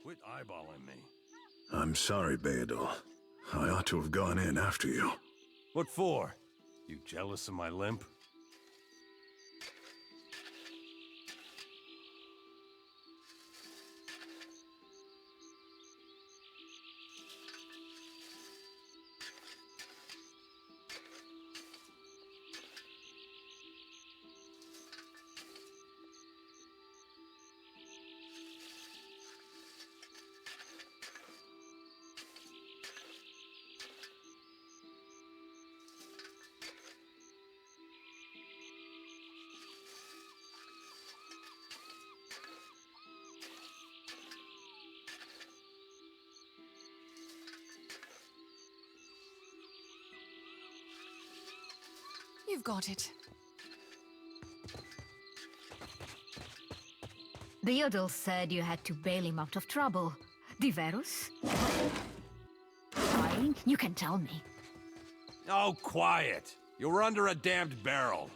Quit eyeballing me. I'm sorry, Beedle. I ought to have gone in after you. What for? You jealous of my limp? You've got it. Beedle said you had to bail him out of trouble. Diverus? Lying? You can tell me. Oh, quiet! You were under a damned barrel.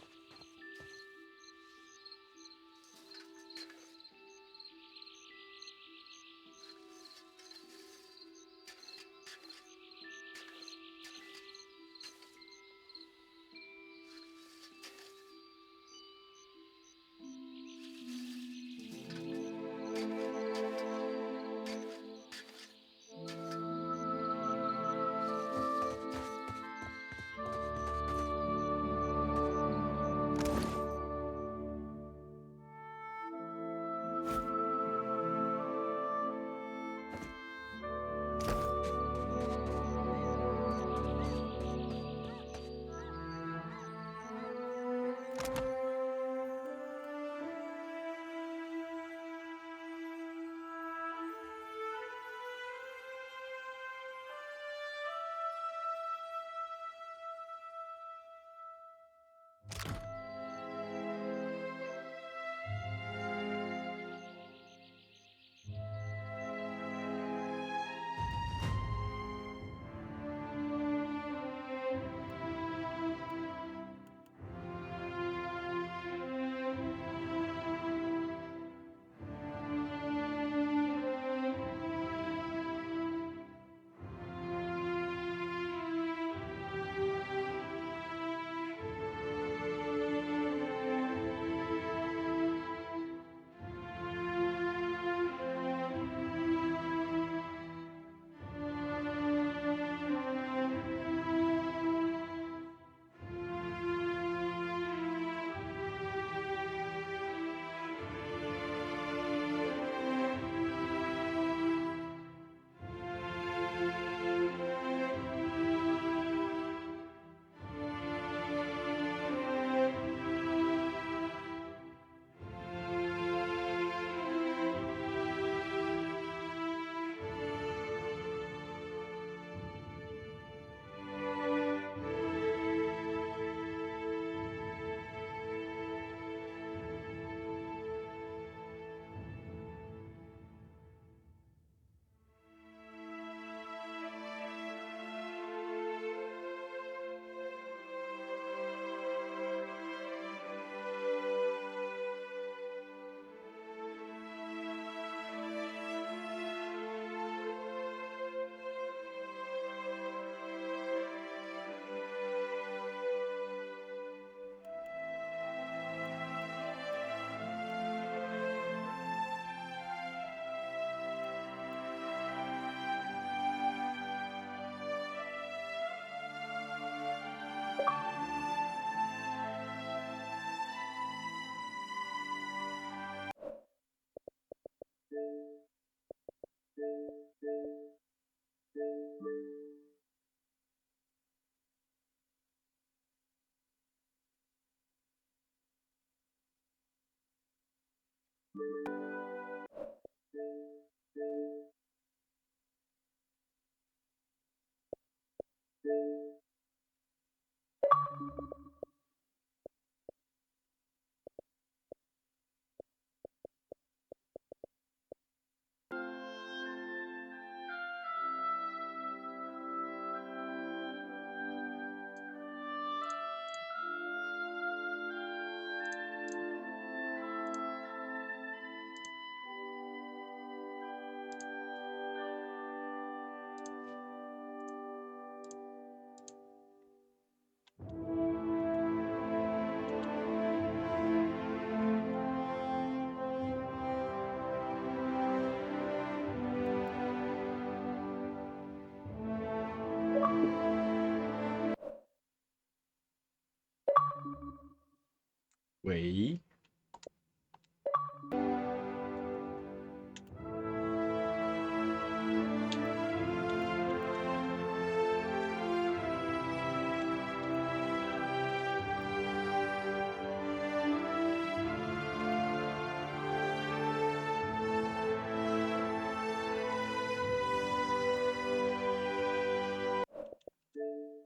喂，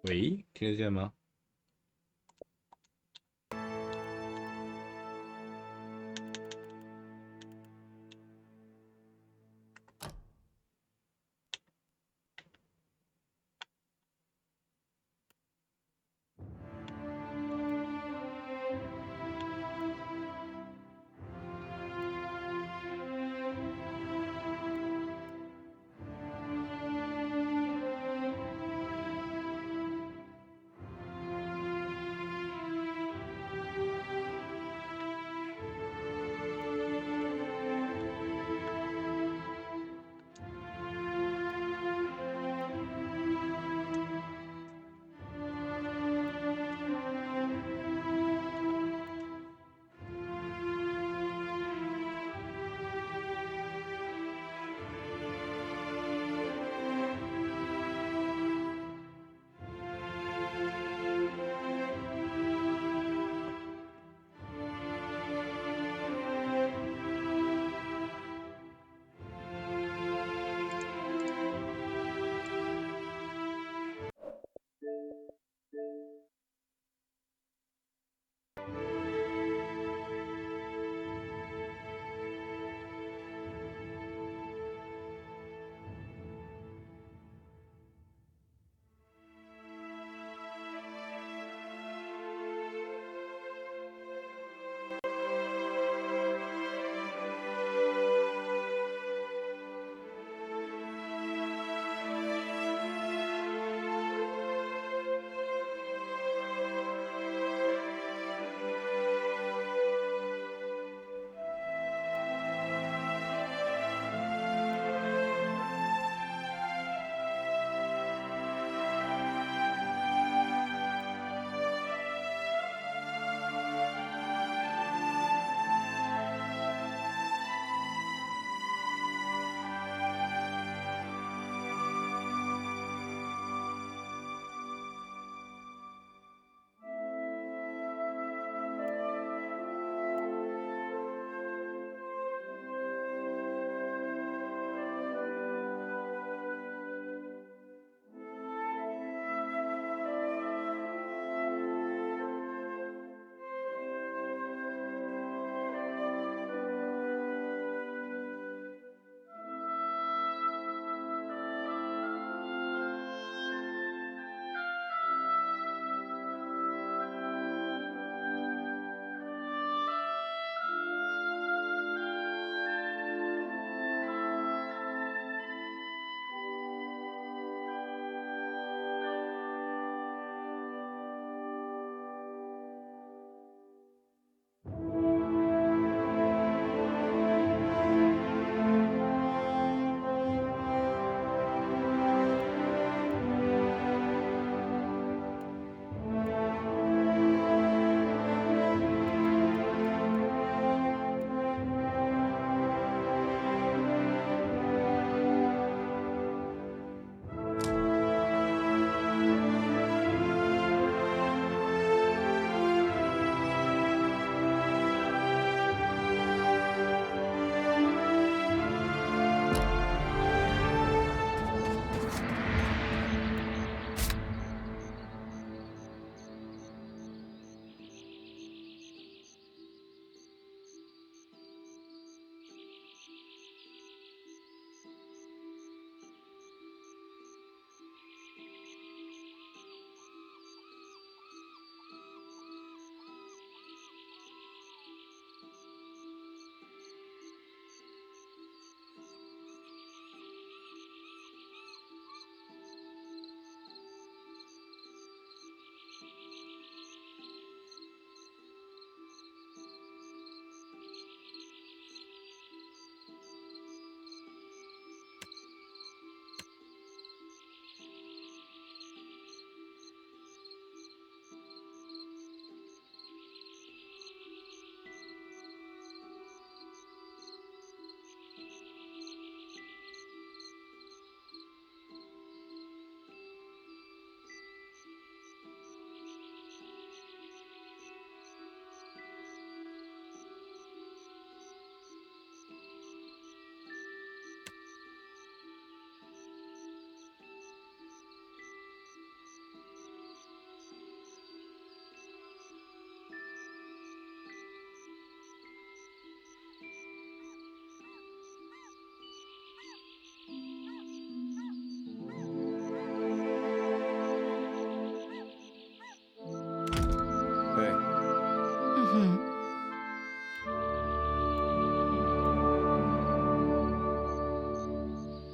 喂，听得见吗？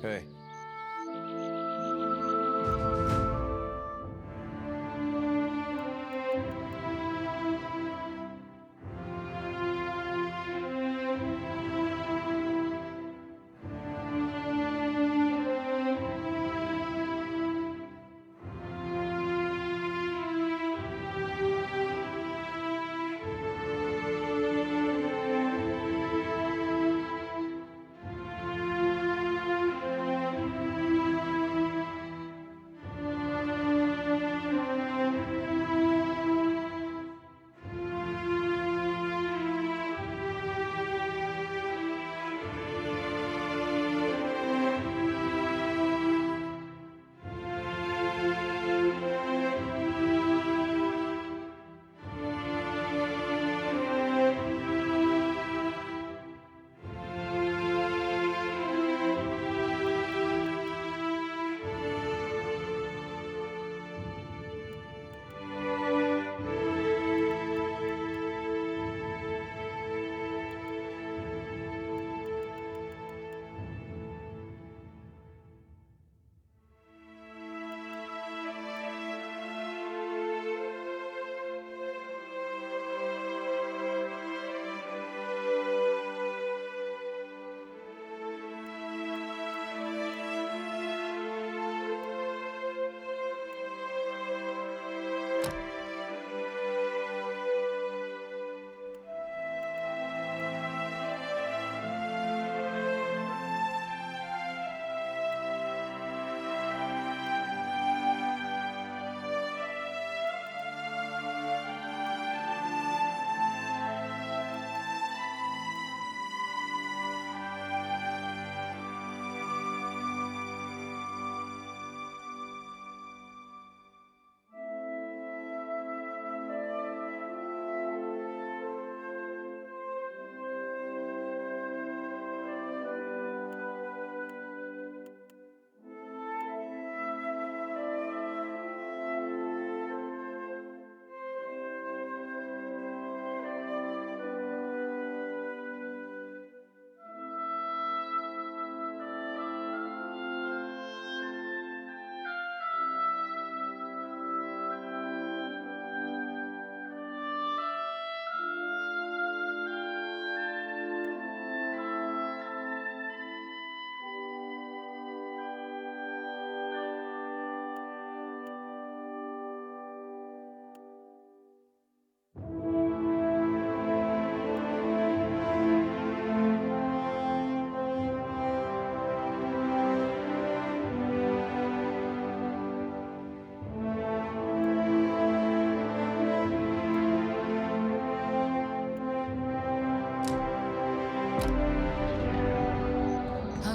Hey.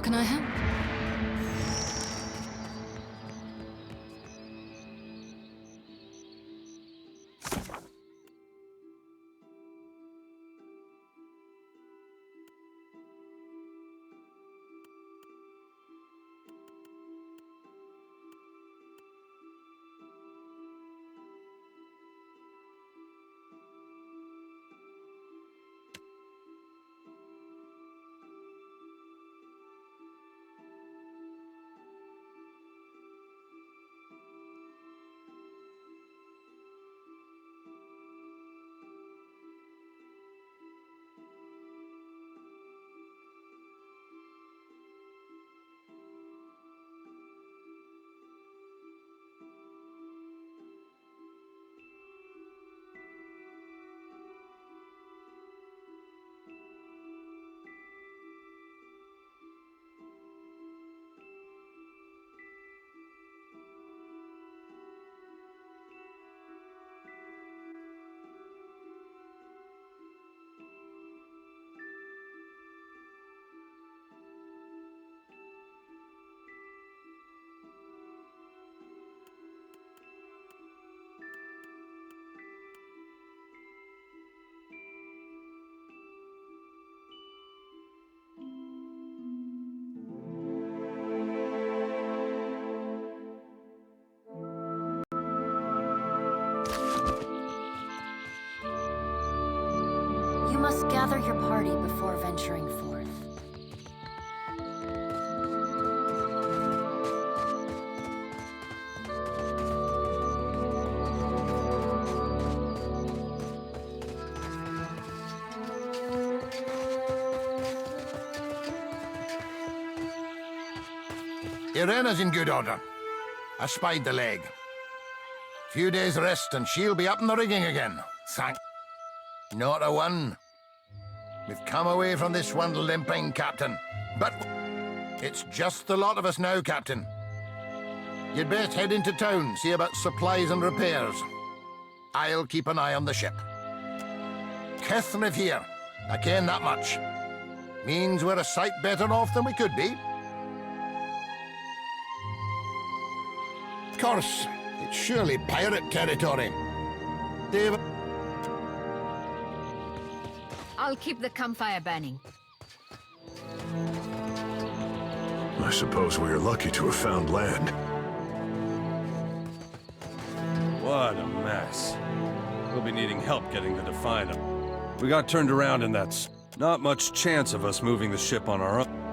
Can I help? You must gather your party before venturing forth. Irena's in good order. I spied the leg. Few days rest and she'll be up in the rigging again. Thank... Not a one. We've come away from this one limping, Captain. But it's just the lot of us now, Captain. You'd best head into town, see about supplies and repairs. I'll keep an eye on the ship. Catherine here. I ken that much. Means we're a sight better off than we could be. Of course, it's surely pirate territory. David... I'll keep the campfire burning. I suppose we are lucky to have found land. What a mess. We'll be needing help getting the Deadfire. We got turned around and that's not much chance of us moving the ship on our own.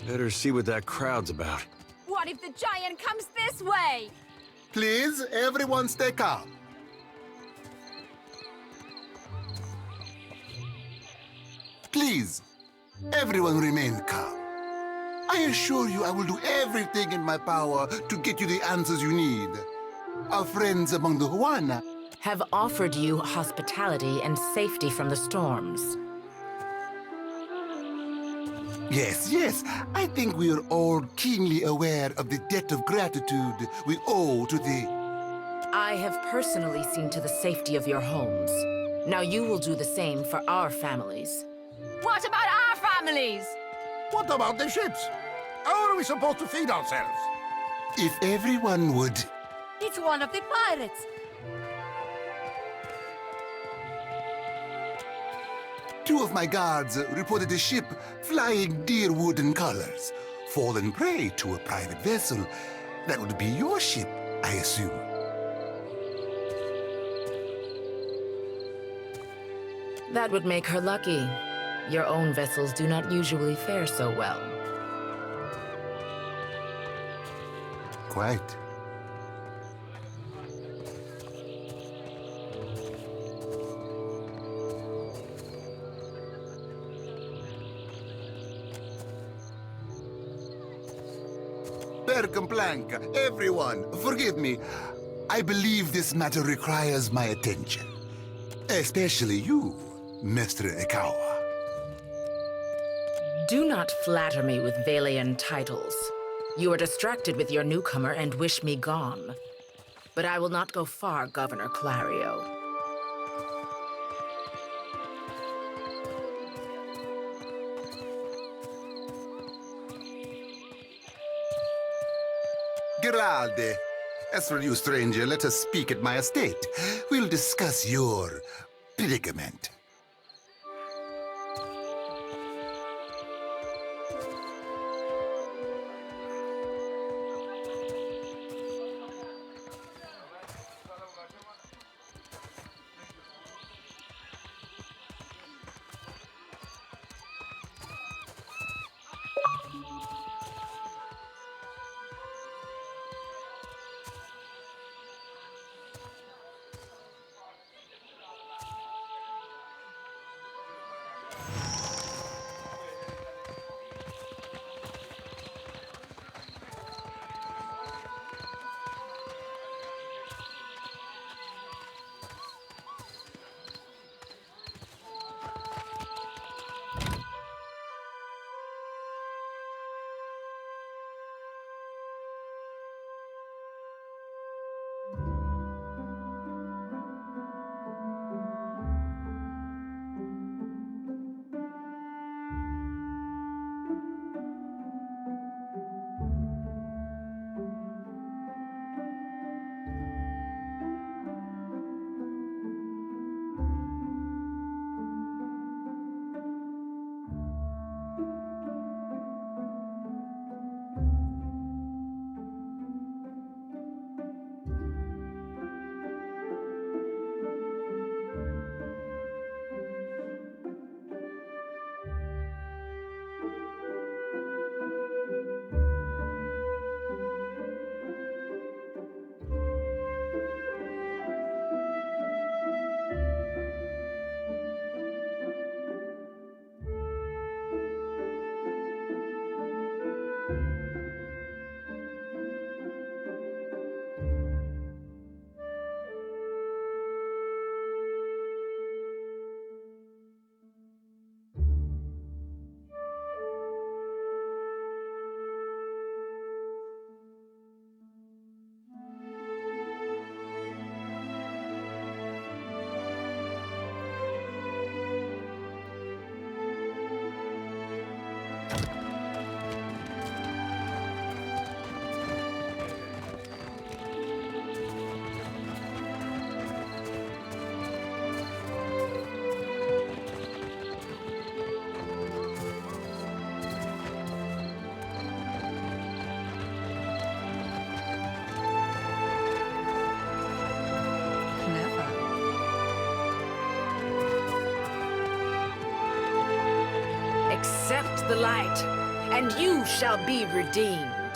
Better see what that crowd's about. What if the giant comes this way? Please, everyone stay calm. Please, everyone remain calm. I assure you I will do everything in my power to get you the answers you need. Our friends among the Juana have offered you hospitality and safety from the storms. Yes. I think we are all keenly aware of the debt of gratitude we owe to the... I have personally seen to the safety of your homes. Now you will do the same for our families. What about our families? What about the ships? How are we supposed to feed ourselves? If everyone would... It's one of the pirates. Two of my guards reported a ship flying deer wooden colors, fallen prey to a private vessel. That would be your ship, I assume. That would make her lucky. Your own vessels do not usually fare so well. Quite. Percomplank, everyone, forgive me. I believe this matter requires my attention. Especially you, Mr. Ikawa. Do not flatter me with Valian titles. You are distracted with your newcomer and wish me gone. But I will not go far, Governor Clario. Geralde. As for you, stranger, let us speak at my estate. We'll discuss your predicament. Accept the light, and you shall be redeemed.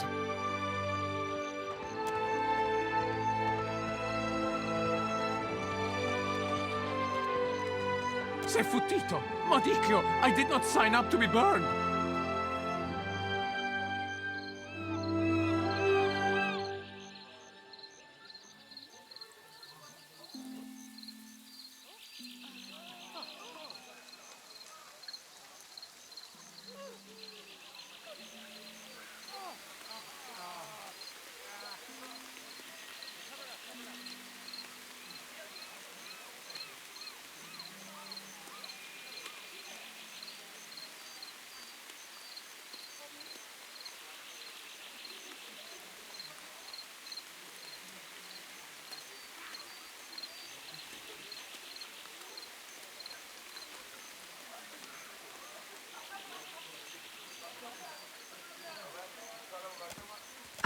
Sei fottito! Maudicchio! I did not sign up to be burned!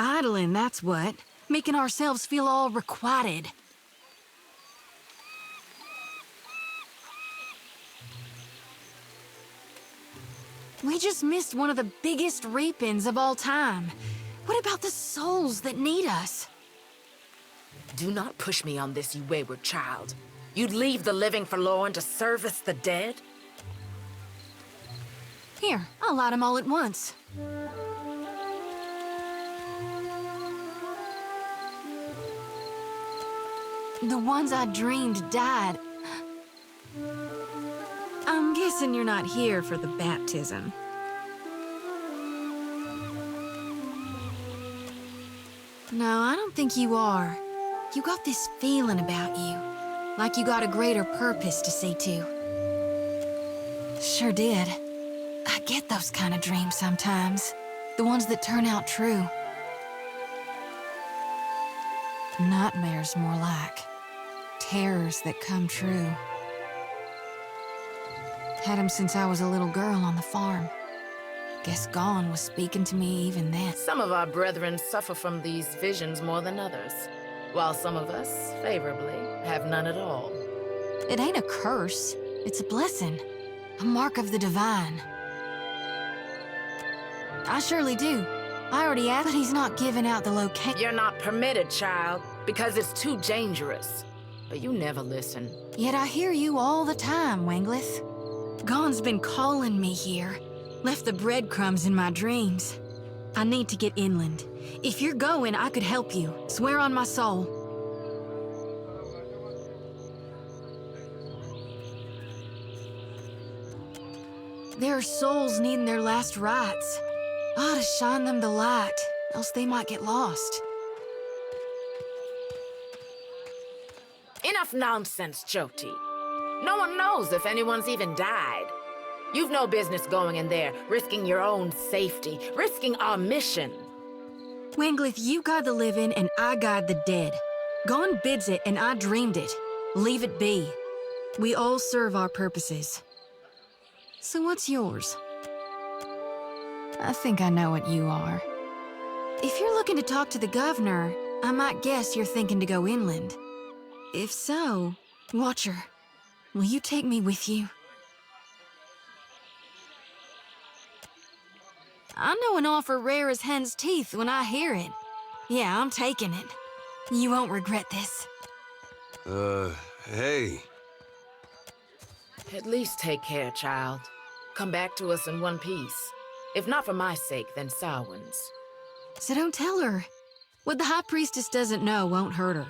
Idling, that's what. Making ourselves feel all requited. We just missed one of the biggest reapings of all time. What about the souls that need us? Do not push me on this, you wayward child. You'd leave the living forlorn to service the dead? Here, I'll light them all at once. The ones I dreamed died. I'm guessing you're not here for the baptism. No, I don't think you are. You got this feeling about you, like you got a greater purpose to see to. Sure did. I get those kind of dreams sometimes. The ones that turn out true. Nightmares, more like. Terrors that come true. Had them since I was a little girl on the farm. Guess Gone was speaking to me even then. Some of our brethren suffer from these visions more than others, while some of us, favorably, have none at all. It ain't a curse. It's a blessing. A mark of the divine. I surely do. I already asked, but he's not giving out the location. You're not permitted, child, because it's too dangerous. But you never listen. Yet I hear you all the time, Wanglith. Gone's been calling me here. Left the breadcrumbs in my dreams. I need to get inland. If you're going, I could help you. Swear on my soul. There are souls needing their last rites. I ought to shine them the light, else they might get lost. Enough nonsense, Jyoti. No one knows if anyone's even died. You've no business going in there, risking your own safety, risking our mission. Wanglith, you guide the living and I guide the dead. Gone bids it and I dreamed it. Leave it be. We all serve our purposes. So what's yours? I think I know what you are. If you're looking to talk to the governor, I might guess you're thinking to go inland. If so, Watcher, will you take me with you? I know an offer rare as hen's teeth when I hear it. Yeah, I'm taking it. You won't regret this. Hey. At least take care, child. Come back to us in one piece. If not for my sake, then Samhain's. So don't tell her. What the High Priestess doesn't know won't hurt her.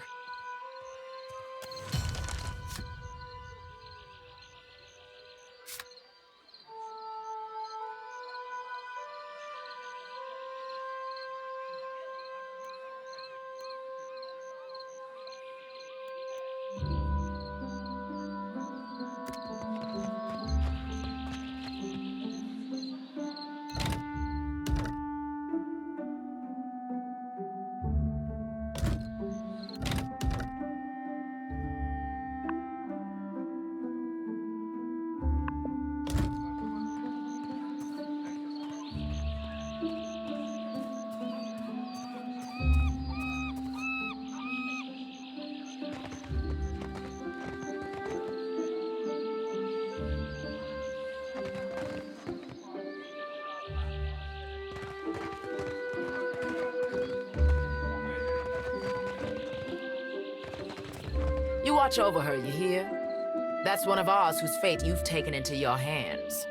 You watch over her, you hear? That's one of ours whose fate you've taken into your hands.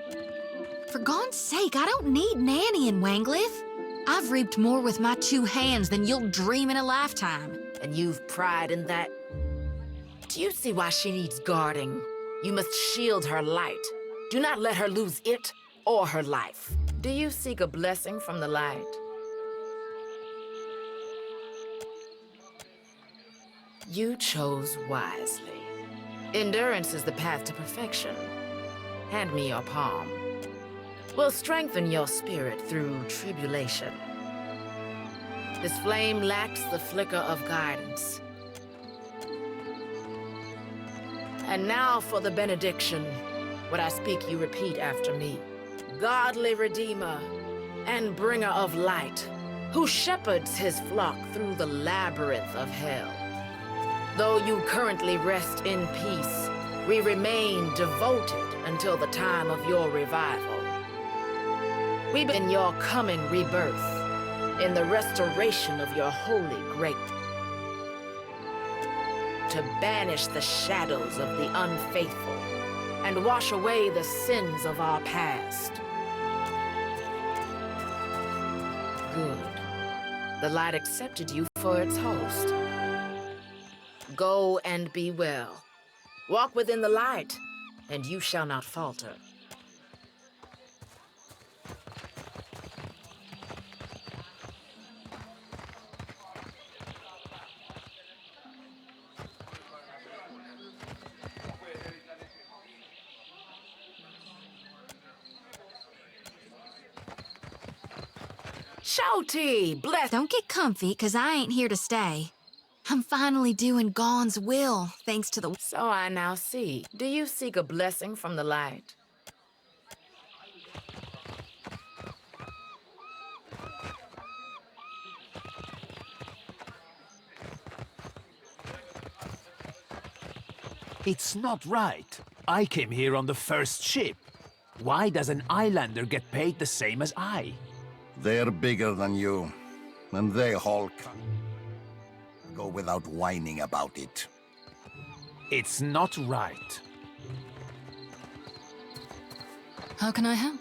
For God's sake, I don't need nannying, Wanglith. I've reaped more with my 2 hands than you'll dream in a lifetime. And you've pride in that? Do you see why she needs guarding? You must shield her light. Do not let her lose it or her life. Do you seek a blessing from the light? You chose wisely. Endurance is the path to perfection. Hand me your palm. We'll strengthen your spirit through tribulation. This flame lacks the flicker of guidance. And now for the benediction. What I speak, you repeat after me. Godly Redeemer and bringer of light, who shepherds his flock through the labyrinth of hell. Though you currently rest in peace, we remain devoted until the time of your revival. We begin your coming rebirth in the restoration of your holy great, to banish the shadows of the unfaithful and wash away the sins of our past. Good. The light accepted you for its host. Go and be well. Walk within the light, and you shall not falter. Shouty, bless. Don't get comfy, 'cause I ain't here to stay. I'm finally doing Gon's will, thanks to the... So I now see. Do you seek a blessing from the light? It's not right. I came here on the first ship. Why does an islander get paid the same as I? They're bigger than you, and they haul. Go without whining about it. It's not right. How can I help?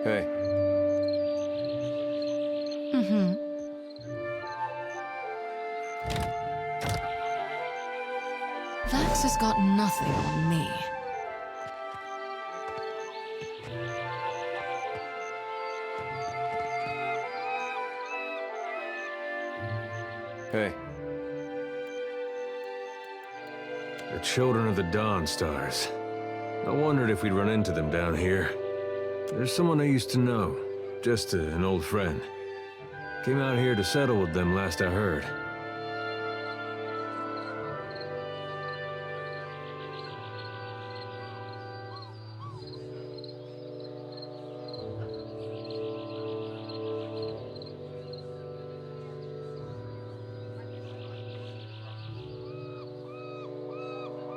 Hey. Vax has got nothing on me. Hey. The children of the Dawn Stars. I wondered if we'd run into them down here. There's someone I used to know, just an old friend. Came out here to settle with them last I heard.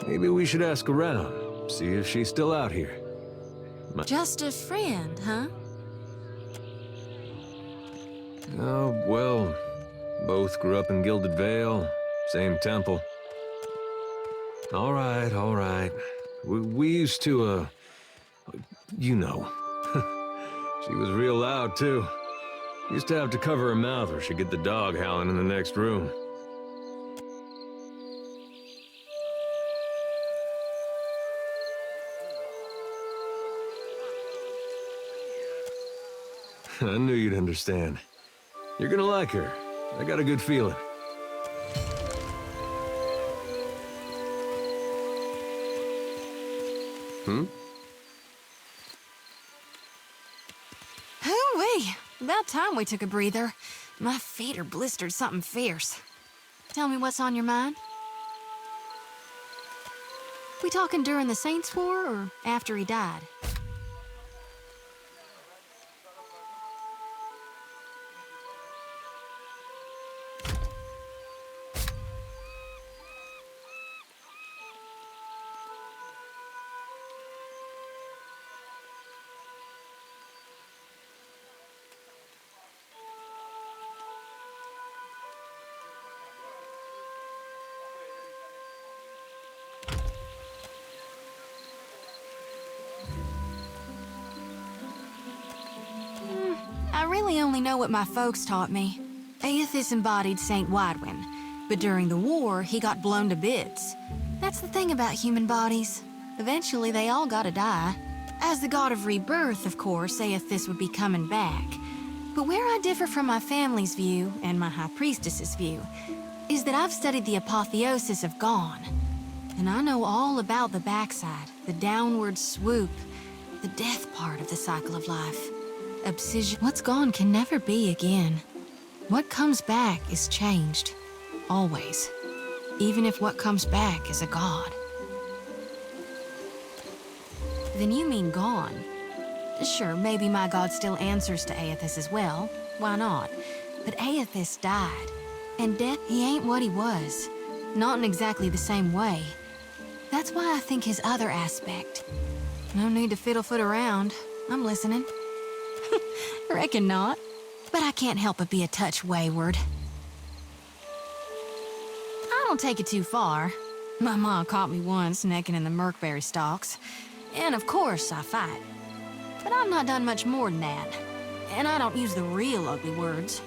Maybe we should ask around, see if she's still out here. Just a friend, huh? Oh, well, both grew up in Gilded Vale, same temple. All right. We used to, you know. She was real loud, too. Used to have to cover her mouth or she'd get the dog howling in the next room. I knew you'd understand. You're gonna like her. I got a good feeling. Hoo-wee! About time we took a breather. My feet are blistered something fierce. Tell me what's on your mind. We talking during the Saints' War or after he died? I really only know what my folks taught me. Aethys embodied Saint Widwin, but during the war, he got blown to bits. That's the thing about human bodies. Eventually, they all gotta die. As the god of rebirth, of course, Aethys would be coming back. But where I differ from my family's view, and my High Priestess's view, is that I've studied the apotheosis of Gone. And I know all about the backside, the downward swoop, the death part of the cycle of life. Obsession. What's gone can never be again. What comes back is changed. Always. Even if what comes back is a god. Then you mean Gone? Sure, maybe my god still answers to Aethys as well. Why not? But Aethys died. And death, he ain't what he was. Not in exactly the same way. That's why I think his other aspect. No need to fiddle-foot around. I'm listening. Reckon not. But I can't help but be a touch wayward. I don't take it too far. My mom caught me once necking in the Merkberry stalks. And of course I fight. But I've not done much more than that. And I don't use the real ugly words.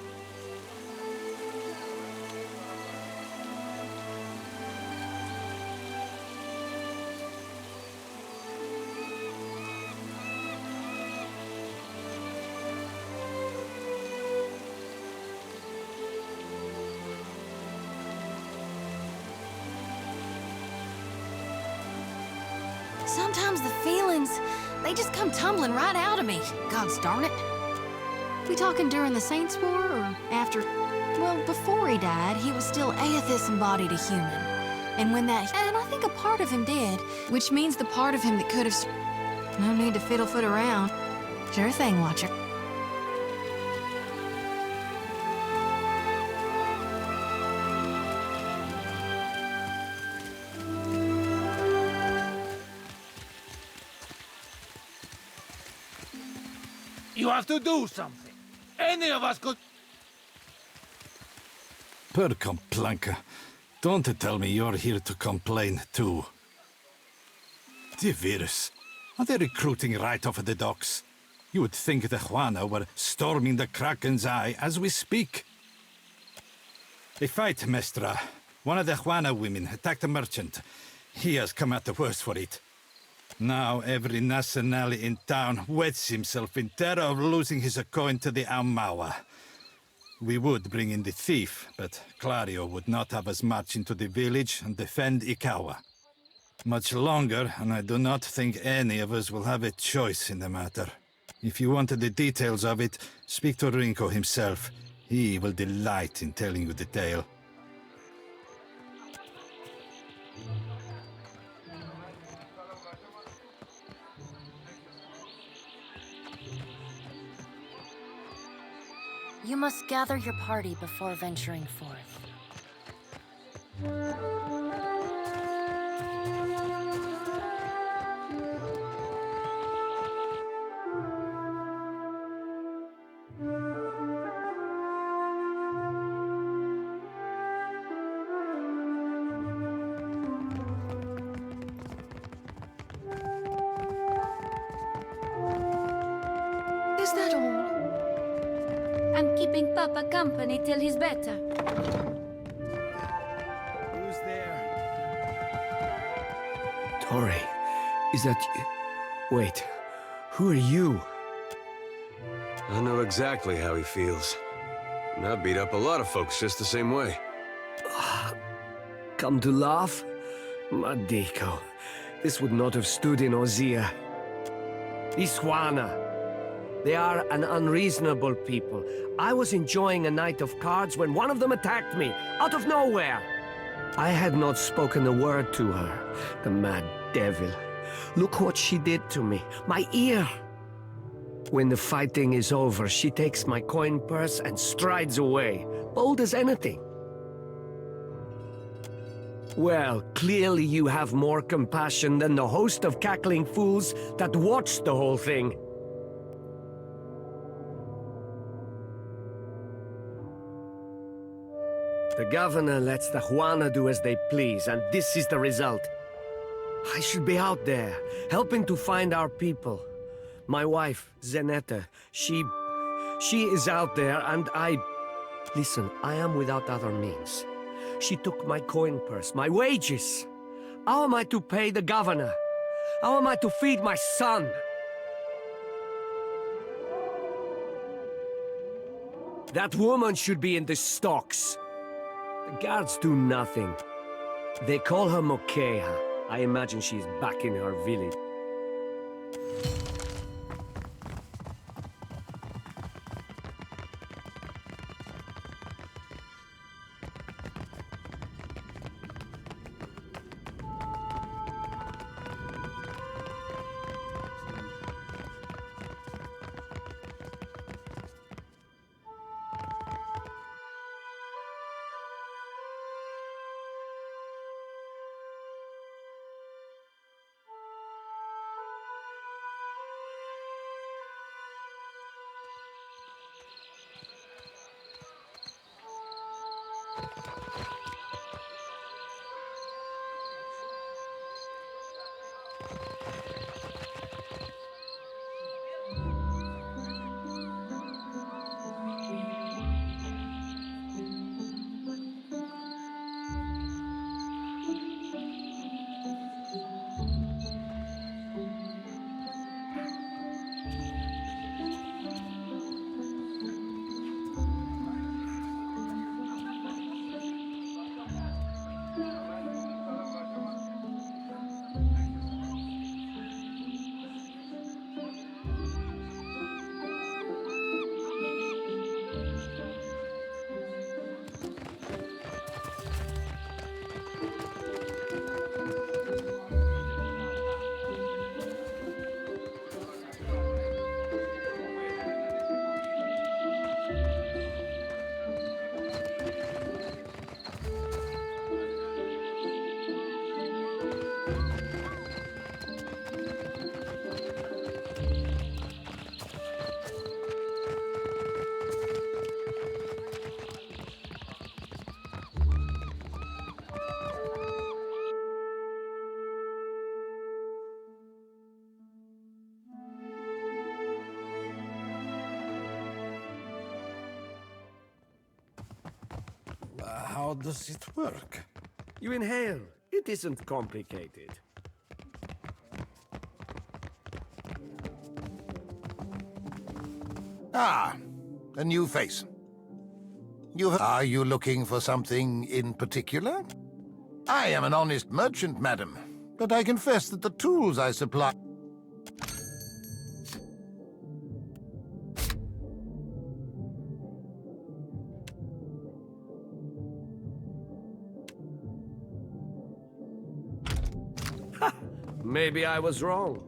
Sometimes the feelings, they just come tumbling right out of me. Gods darn it. We talking during the Saints' War or after? Well, before he died, he was still Aethys embodied a human. And when that... And I think a part of him did, which means the part of him that could have... No need to fiddle-foot around. Sure thing, Watcher. You have to do something. Any of us could... Per complanka. Don't tell me you're here to complain, too. The virus. Are they recruiting right off of the docks? You would think the Juana were storming the Kraken's Eye as we speak. A fight, Mestra. One of the Juana women attacked a merchant. He has come out the worst for it. Now every nationale in town wets himself in terror of losing his coin to the Aumaua. We would bring in the thief, but Clario would not have us march into the village and defend Ikawa. Much longer, and I do not think any of us will have a choice in the matter. If you wanted the details of it, speak to Rinko himself. He will delight in telling you the tale. You must gather your party before venturing forth. Is that all? I'm keeping Papa company till he's better. Who's there? Tori, is that you? Wait, who are you? I know exactly how he feels. And I beat up a lot of folks just the same way. Come to laugh? Madiko, this would not have stood in Ozia. Iswana. They are an unreasonable people. I was enjoying a night of cards when one of them attacked me, out of nowhere. I had not spoken a word to her, the mad devil. Look what she did to me, my ear. When the fighting is over, she takes my coin purse and strides away, bold as anything. Well, clearly you have more compassion than the host of cackling fools that watched the whole thing. The governor lets the Juana do as they please, and this is the result. I should be out there, helping to find our people. My wife, Zenetta, she is out there, and Listen, I am without other means. She took my coin purse, my wages. How am I to pay the governor? How am I to feed my son? That woman should be in the stocks. The guards do nothing. They call her Mokeha. I imagine she's back in her village. How does it work? You inhale. It isn't complicated. Ah, a new face. Are you looking for something in particular? I am an honest merchant, madam, but I confess that the tools I supply... Maybe I was wrong.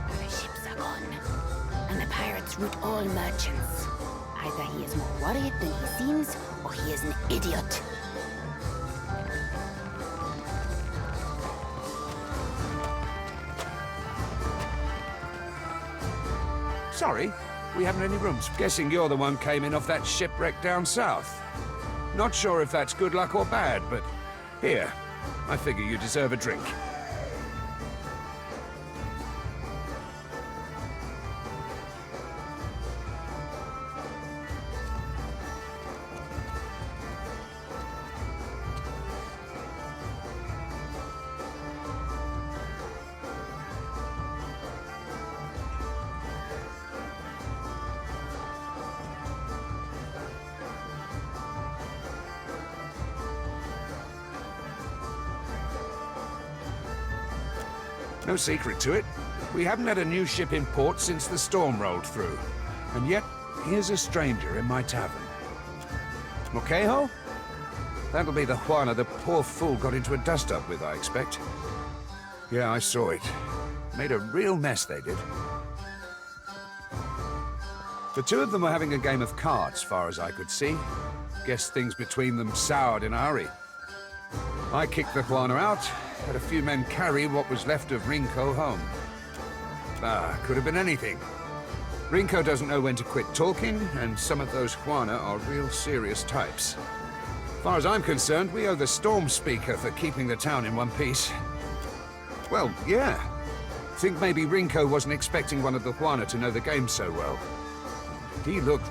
The ships are gone, and the pirates root all merchants. Either he is more worried than he seems, or he is an idiot. Sorry, we haven't any rooms. Guessing you're the one came in off that shipwreck down south. Not sure if that's good luck or bad, but here, I figure you deserve a drink. No secret to it. We haven't had a new ship in port since the storm rolled through. And yet, here's a stranger in my tavern. Mokeho? That'll be the Juana the poor fool got into a dust-up with, I expect. Yeah, I saw it. Made a real mess, they did. The two of them were having a game of cards, far as I could see. Guess things between them soured in a hurry. I kicked the Juana out, had a few men carry what was left of Rinko home. Could have been anything. Rinko doesn't know when to quit talking, and some of those Juana are real serious types. As far as I'm concerned, we owe the Storm Speaker for keeping the town in one piece. Well, yeah. Think maybe Rinko wasn't expecting one of the Juana to know the game so well. He looked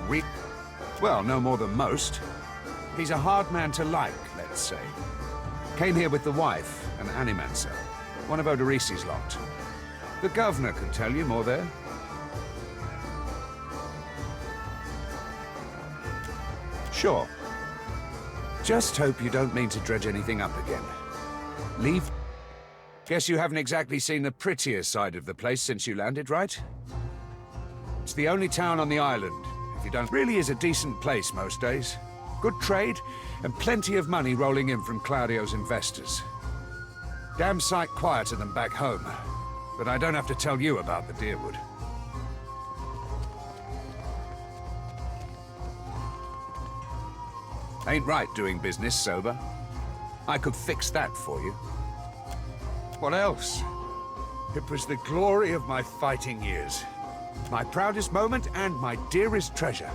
well, no more than most. He's a hard man to like, let's say. Came here with the wife, an animancer, one of Odorisi's lot. The governor could tell you more there. Sure. Just hope you don't mean to dredge anything up again. Leave? Guess you haven't exactly seen the prettier side of the place since you landed, right? It's the only town on the island. If you don't, really is a decent place most days. Good trade, and plenty of money rolling in from Claudio's investors. Damn sight quieter than back home. But I don't have to tell you about the Deerwood. Ain't right doing business sober. I could fix that for you. What else? It was the glory of my fighting years. My proudest moment and my dearest treasure.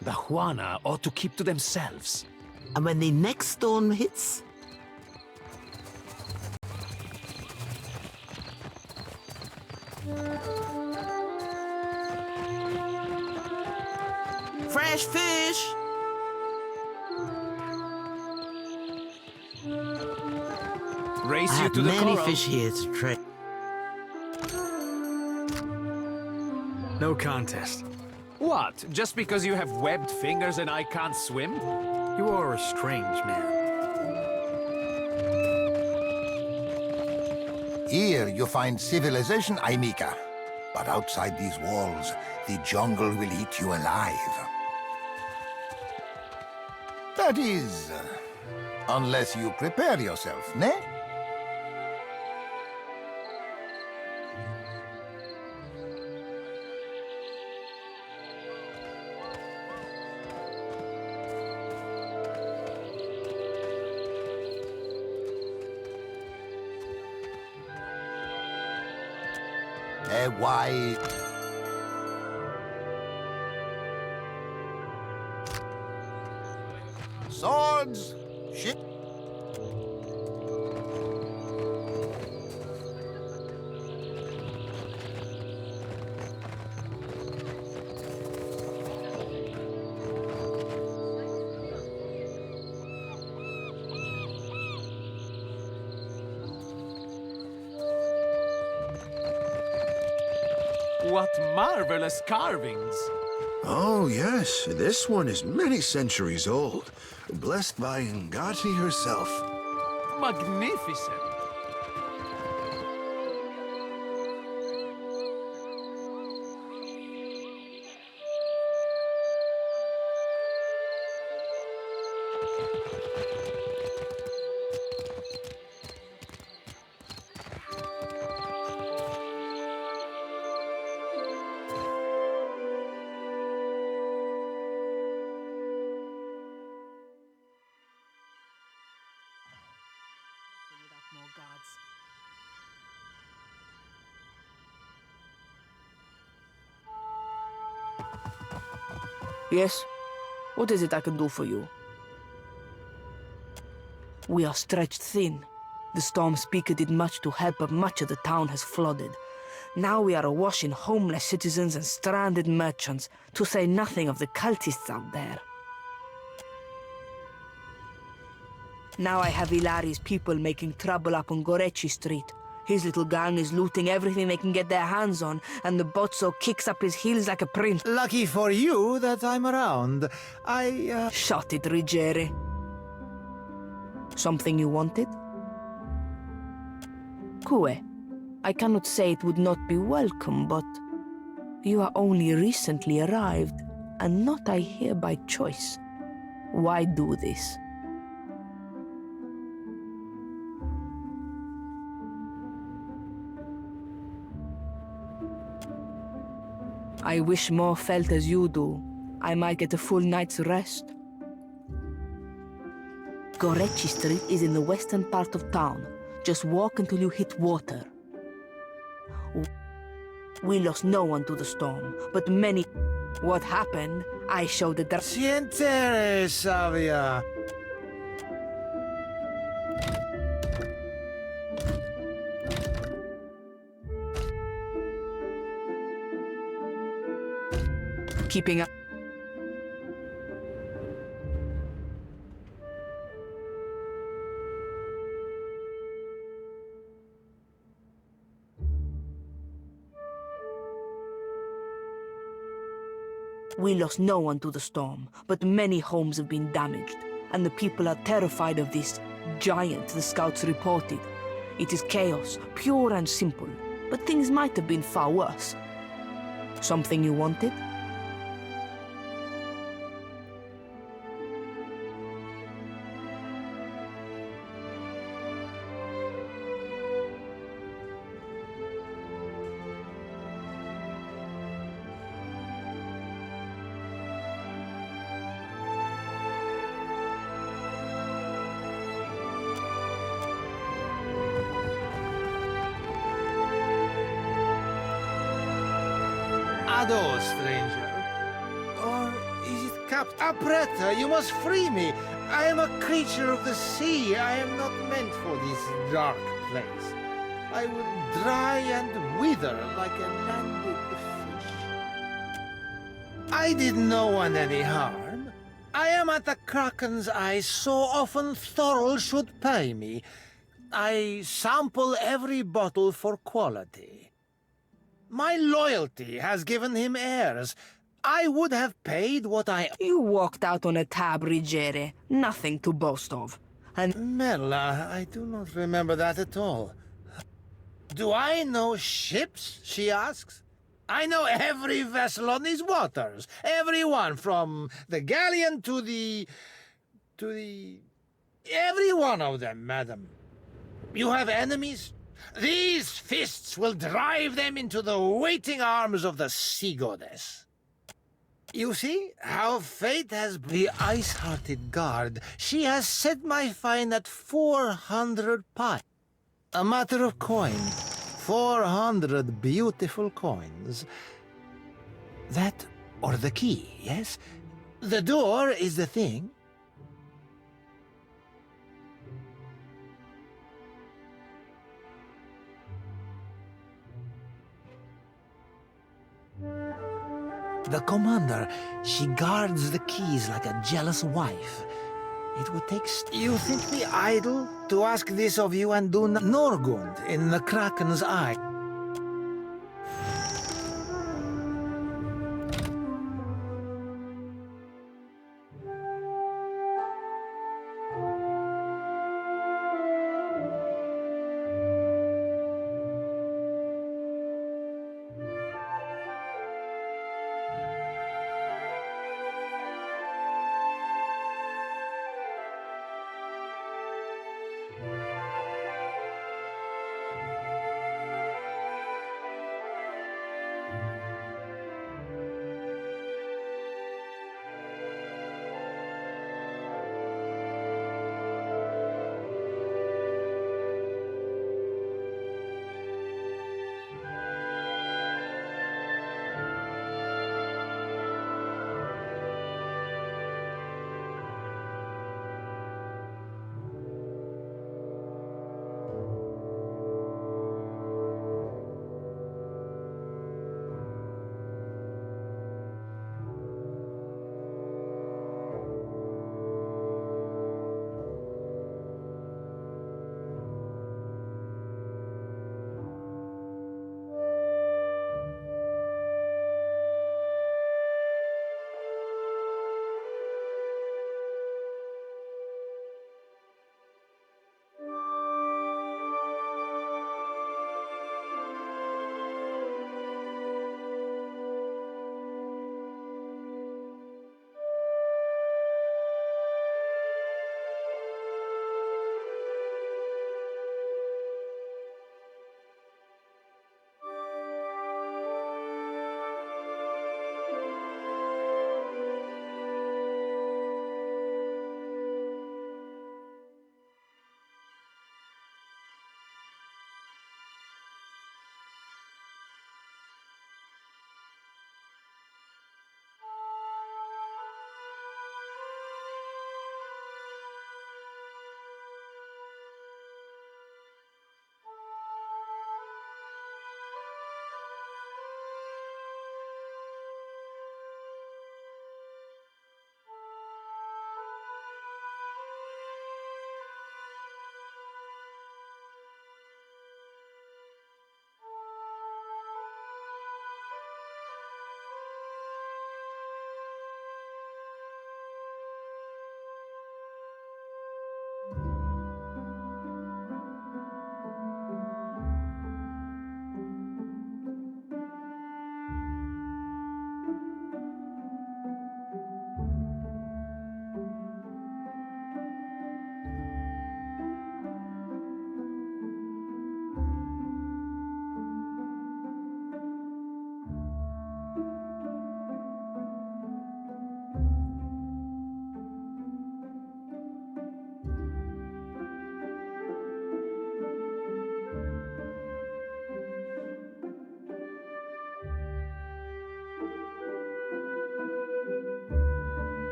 The Juana ought to keep to themselves. And when the next storm hits? Fresh fish! Race you to the many coral. fish here to trade. No contest. What? Just because you have webbed fingers and I can't swim? You are a strange man. Here you find civilization, Aimika. But outside these walls, the jungle will eat you alive. That is, unless you prepare yourself, ne? Why? Swords! Shit! What marvelous carvings! Oh, yes. This one is many centuries old. Blessed by Ngati herself. Magnificent! More gods. Yes? What is it I can do for you? We are stretched thin. The storm speaker did much to help, but much of the town has flooded. Now we are awash in homeless citizens and stranded merchants, to say nothing of the cultists out there. Now I have Ilari's people making trouble up on Gorechi Street. His little gang is looting everything they can get their hands on, and the Bozzo kicks up his heels like a prince. Lucky for you that I'm around. Shut it, Ruggieri. Something you wanted? Cue, I cannot say it would not be welcome, but you are only recently arrived, and not I here by choice. Why do this? I wish more felt as you do. I might get a full night's rest. Gorechi Street is in the western part of town. Just walk until you hit water. We lost no one to the storm, but many... What happened? I showed the... Sientere, Savia. Keeping up. We lost no one to the storm, but many homes have been damaged, and the people are terrified of this giant the scouts reported. It is chaos, pure and simple, but things might have been far worse. Something you wanted? Ado, stranger. Or is it Captain? Apretta, you must free me. I am a creature of the sea. I am not meant for this dark place. I will dry and wither like a landed fish. I did no one any harm. I am at the Kraken's eye, so often Thorol should pay me. I sample every bottle for quality. My loyalty has given him heirs. I would have paid what I... You walked out on a tab, Ruggieri. Nothing to boast of. And... Merla, I do not remember that at all. Do I know ships, she asks. I know every vessel on these waters. Every one, from the galleon to the... Every one of them, madam. You have enemies? These fists will drive them into the waiting arms of the sea goddess. You see how fate has the ice-hearted guard. She has set my fine at 400 pi. A matter of coin. 400 beautiful coins. That or the key, yes? The door is the thing. The commander, she guards the keys like a jealous wife. It would take... You think me idle to ask this of you and do Norgund in the Kraken's eye?